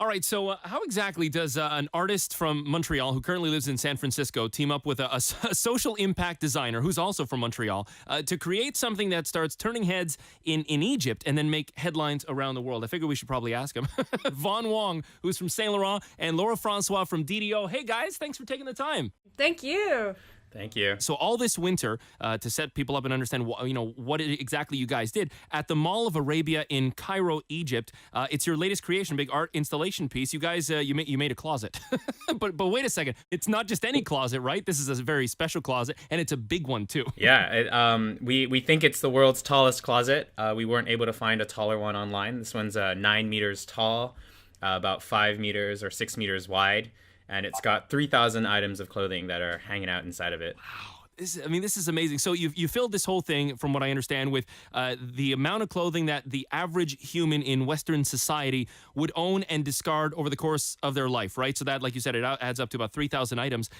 All right, so how exactly does an artist from Montreal who currently lives in San Francisco team up with a social impact designer who's also from Montreal to create something that starts turning heads in Egypt and then make headlines around the world? I figure we should probably ask him. Wong, who's from Saint Laurent, and Laura Francois from DDO. Hey guys, thanks for taking the time. Thank you. Thank you. So all this winter, to set people up and understand, what exactly you guys did at the Mall of Arabia in Cairo, Egypt. It's your latest creation, big art installation piece. You guys, you made a closet, but wait a second, it's not just any closet, right? This is a very special closet, and it's a big one too. Yeah, we think it's the world's tallest closet. We weren't able to find a taller one online. This one's 9 meters tall, about 5 meters or 6 meters wide. And it's got 3,000 items of clothing that are hanging out inside of it. Wow. This is amazing. So you filled this whole thing, from what I understand, with the amount of clothing that the average human in Western society would own and discard over the course of their life, right? So that, like you said, it adds up to about 3,000 items.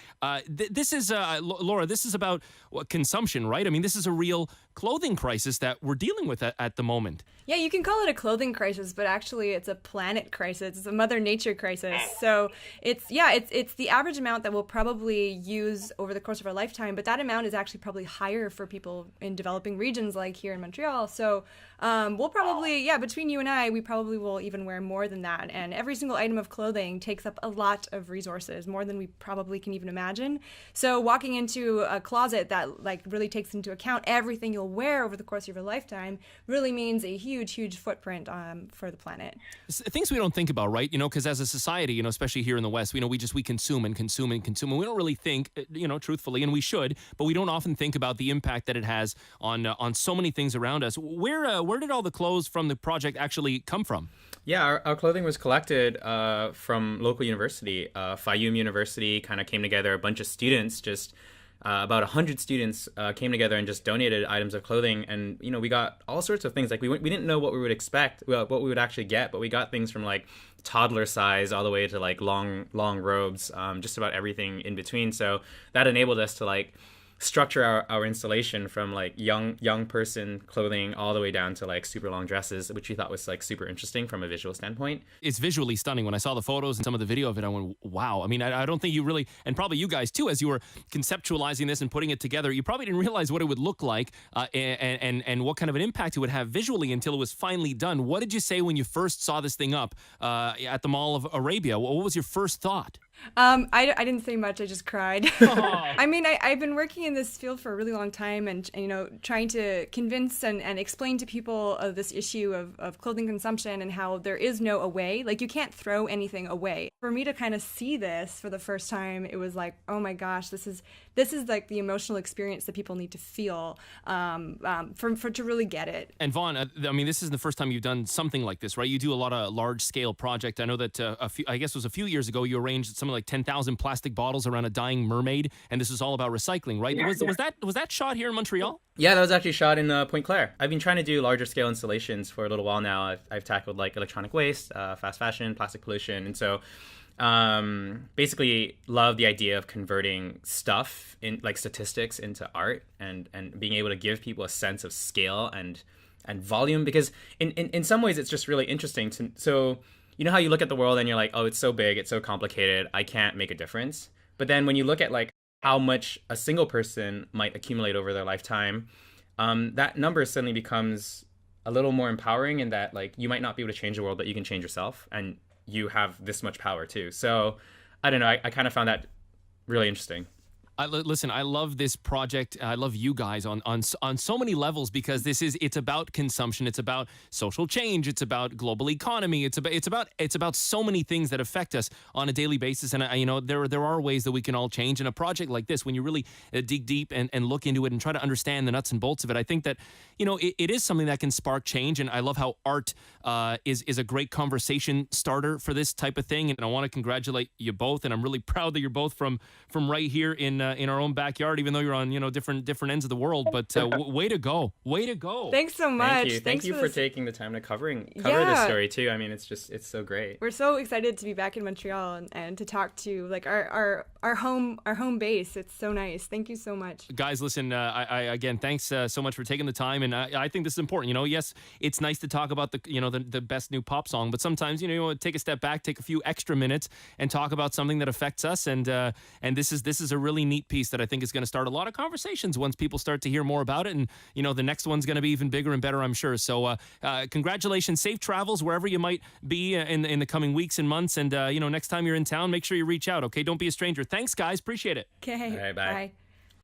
This is, Laura, this is about consumption, right? I mean, this is a real clothing crisis that we're dealing with at the moment. Yeah, you can call it a clothing crisis, but actually it's a planet crisis. It's a Mother Nature crisis. So it's the average amount that we'll probably use over the course of our lifetime, but that amount is actually probably higher for people in developing regions like here in Montreal. So we'll probably, between you and I, we probably will even wear more than that. And every single item of clothing takes up a lot of resources, more than we probably can even imagine. So walking into a closet that like really takes into account everything you'll wear over the course of your lifetime really means a huge footprint for the planet. Things we don't think about, right? Because as a society, especially here in the West, we consume and consume and consume, and we don't really think, truthfully, and we should, but we don't often think about the impact that it has on so many things around us. Where did all the clothes from the project actually come from? Yeah, our clothing was collected from local university. Fayoum University kind of came together. A bunch of students, just about 100 students came together and just donated items of clothing. And, we got all sorts of things. Like we didn't know what we would expect, what we would actually get, but we got things from like toddler size all the way to like long robes, just about everything in between. So that enabled us to like structure our installation from like young person clothing all the way down to like super long dresses, which we thought was like super interesting from a visual standpoint. It's visually stunning. When I saw the photos and some of the video of it, I went, wow. I mean, I don't think you really, and probably you guys too, as you were conceptualizing this and putting it together, you probably didn't realize what it would look like and what kind of an impact it would have visually until it was finally done. What did you say when you first saw this thing up at the Mall of Arabia? What was your first thought? I didn't say much. I just cried. I mean, I've been working in this field for a really long time and trying to convince and explain to people of this issue of clothing consumption and how there is no away. Like, you can't throw anything away. For me to kind of see this for the first time, it was like, oh my gosh, this is like the emotional experience that people need to feel to really get it. And Vaughn, I mean, this isn't the first time you've done something like this, right? You do a lot of large-scale projects. I know that I guess it was a few years ago, you arranged something like 10,000 plastic bottles around a dying mermaid, and this is all about recycling, right? Was that shot here in Montreal? Yeah, that was actually shot in Pointe Claire. I've been trying to do larger scale installations for a little while now. I've tackled like electronic waste, fast fashion, plastic pollution, and so basically love the idea of converting stuff in like statistics into art and being able to give people a sense of scale and volume, because in some ways it's just really interesting to, so you know how you look at the world and you're like, oh, it's so big, it's so complicated, I can't make a difference. But then when you look at like how much a single person might accumulate over their lifetime, that number suddenly becomes a little more empowering, in that like you might not be able to change the world, but you can change yourself, and you have this much power too. So I don't know, I kind of found that really interesting. Listen, I love this project. I love you guys on so many levels, because it's about consumption. It's about social change. It's about global economy. It's about so many things that affect us on a daily basis. And there are ways that we can all change. And a project like this, when you really dig deep and look into it and try to understand the nuts and bolts of it, I think that it is something that can spark change. And I love how art is a great conversation starter for this type of thing. And I want to congratulate you both. And I'm really proud that you're both from right here in our own backyard, even though you're on different ends of the world. But way to go, way to go! Thanks so much. Thank you for taking the time to cover this story too. I mean, it's so great. We're so excited to be back in Montreal and to talk to like our home base. It's so nice. Thank you so much, guys. Listen, I again, thanks so much for taking the time, and I think this is important. Yes, it's nice to talk about the best new pop song, but sometimes take a step back, take a few extra minutes, and talk about something that affects us. And this is a really neat piece that I think is going to start a lot of conversations once people start to hear more about it. And the next one's going to be even bigger and better, I'm sure. So congratulations, safe travels wherever you might be in the coming weeks and months. And next time you're in town, make sure you reach out. Okay, don't be a stranger. Thanks, guys. Appreciate it. Okay. All right, bye.